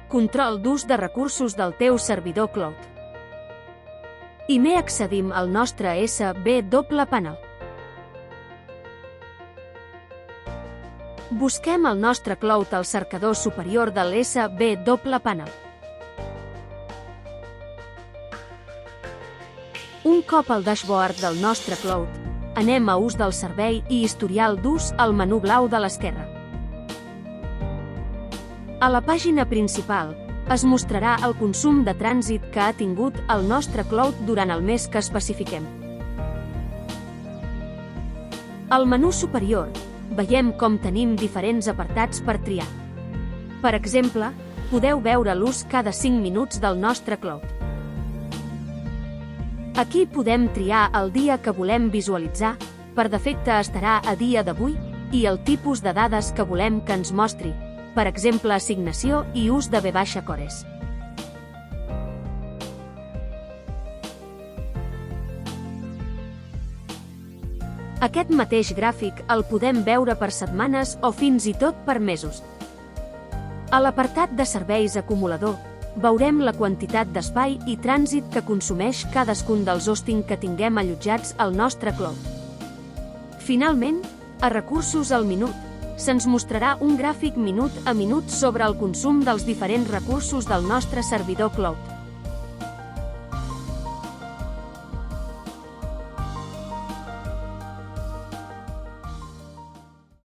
Control d'ús de recursos del teu servidor cloud. I m'he accedim al nostre SB Panel. Busquem el nostre cloud al cercador superior de l'SB Panel. Un cop al dashboard del nostre cloud, anem a ús del servei i historial d'ús al menú blau de l'esquerra. A la pàgina principal es mostrarà el consum de trànsit que ha tingut el nostre cloud durant el mes que especifiquem. Al menú superior veiem com tenim diferents apartats per triar. Per exemple, podeu veure l'ús cada 5 minuts del nostre cloud. Aquí podem triar el dia que volem visualitzar, per defecte estarà a dia d'avui, i el tipus de dades que volem que ens mostri, per exemple assignació i ús de V-Cores. Aquest mateix gràfic el podem veure per setmanes o fins i tot per mesos. A l'apartat de serveis acumulador, veurem la quantitat d'espai i trànsit que consumeix cadascun dels hosting que tinguem allotjats al nostre cloud. Finalment, a recursos al minut, se'ns mostrarà un gràfic minut a minut sobre el consum dels diferents recursos del nostre servidor cloud.